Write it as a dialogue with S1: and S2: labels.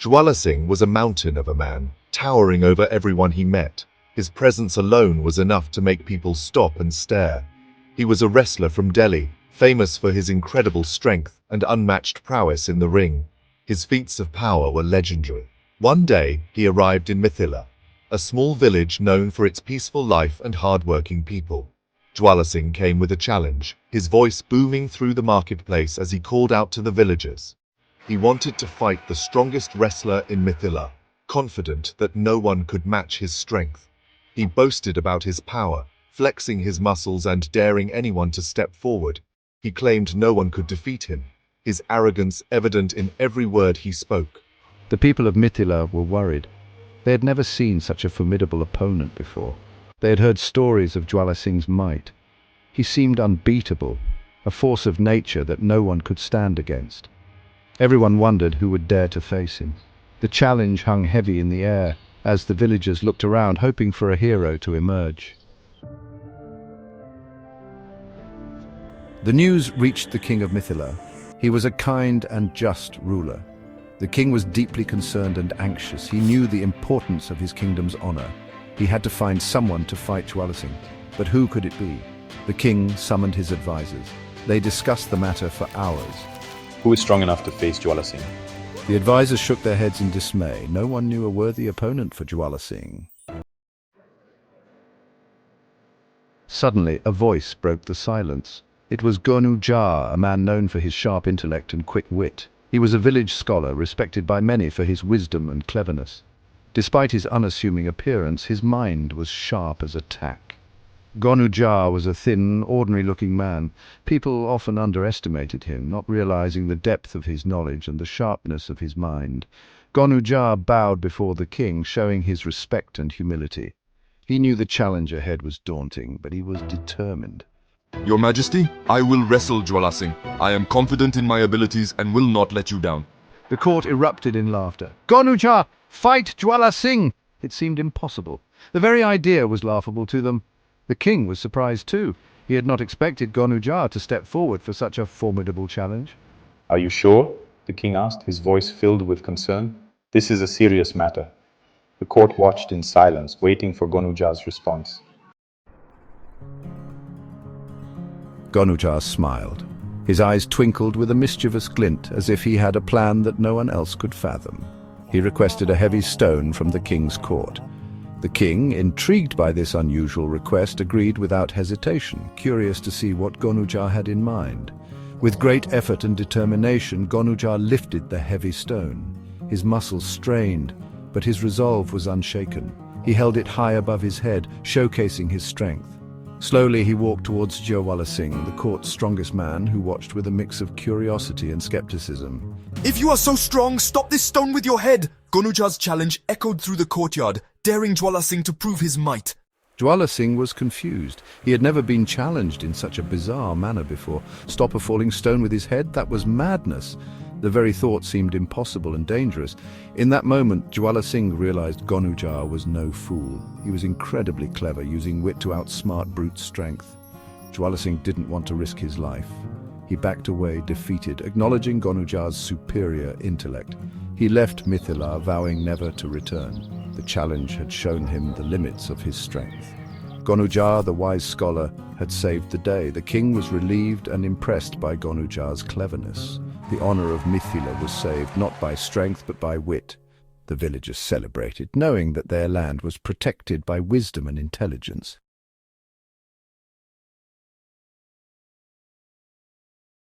S1: Jwala Singh was a mountain of a man, towering over everyone he met. His presence alone was enough to make people stop and stare. He was a wrestler from Delhi, famous for his incredible strength and unmatched prowess in the ring. His feats of power were legendary. One day, he arrived in Mithila, a small village known for its peaceful life and hard-working people. Jwala Singh came with a challenge, his voice booming through the marketplace as he called out to the villagers. He wanted to fight the strongest wrestler in Mithila, confident that no one could match his strength. He boasted about his power, flexing his muscles and daring anyone to step forward. He claimed no one could defeat him, his arrogance evident in every word he spoke.
S2: The people of Mithila were worried. They had never seen such a formidable opponent before. They had heard stories of Jwala Singh's might. He seemed unbeatable, a force of nature that no one could stand against. Everyone wondered who would dare to face him. The challenge hung heavy in the air as the villagers looked around, hoping for a hero to emerge. The news reached the king of Mithila. He was a kind and just ruler. The king was deeply concerned and anxious. He knew the importance of his kingdom's honor. He had to find someone to fight Jwala Singh. But who could it be? The king summoned his advisors. They discussed the matter for hours.
S3: Who is strong enough to face Jwala Singh?
S2: The advisors shook their heads in dismay. No one knew a worthy opponent for Jwala Singh. Suddenly, a voice broke the silence. It was Gonu Jha, a man known for his sharp intellect and quick wit. He was a village scholar, respected by many for his wisdom and cleverness. Despite his unassuming appearance, his mind was sharp as a tack. Gonu Jha was a thin, ordinary-looking man. People often underestimated him, not realizing the depth of his knowledge and the sharpness of his mind. Gonu Jha bowed before the king, showing his respect and humility. He knew the challenge ahead was daunting, but he was determined.
S4: Your Majesty, I will wrestle Jwala Singh. I am confident in my abilities and will not let you down.
S2: The court erupted in laughter. Gonu Jha, fight Jwala Singh! It seemed impossible. The very idea was laughable to them. The king was surprised too. He had not expected Gonu Jha to step forward for such a formidable challenge.
S3: Are you sure? The king asked, his voice filled with concern. This is a serious matter. The court watched in silence, waiting for Gonu Jha's response.
S2: Gonu Jha smiled. His eyes twinkled with a mischievous glint, as if he had a plan that no one else could fathom. He requested a heavy stone from the king's court. The king, intrigued by this unusual request, agreed without hesitation, curious to see what Gonu Jha had in mind. With great effort and determination, Gonu Jha lifted the heavy stone. His muscles strained, but his resolve was unshaken. He held it high above his head, showcasing his strength. Slowly he walked towards Jwala Singh, the court's strongest man, who watched with a mix of curiosity and skepticism.
S5: If you are so strong, stop this stone with your head! Gonu Jha's challenge echoed through the courtyard, daring Jwala Singh to prove his might.
S2: Jwala Singh was confused. He had never been challenged in such a bizarre manner before. Stop a falling stone with his head? That was madness. The very thought seemed impossible and dangerous. In that moment, Jwala Singh realized Gonu Jha was no fool. He was incredibly clever, using wit to outsmart brute strength. Jwala Singh didn't want to risk his life. He backed away, defeated, acknowledging Gonu Jha's superior intellect. He left Mithila, vowing never to return. The challenge had shown him the limits of his strength. Gonu Jha, the wise scholar, had saved the day. The king was relieved and impressed by Gonu Jha's cleverness. The honor of Mithila was saved not by strength but by wit. The villagers celebrated, knowing that their land was protected by wisdom and intelligence.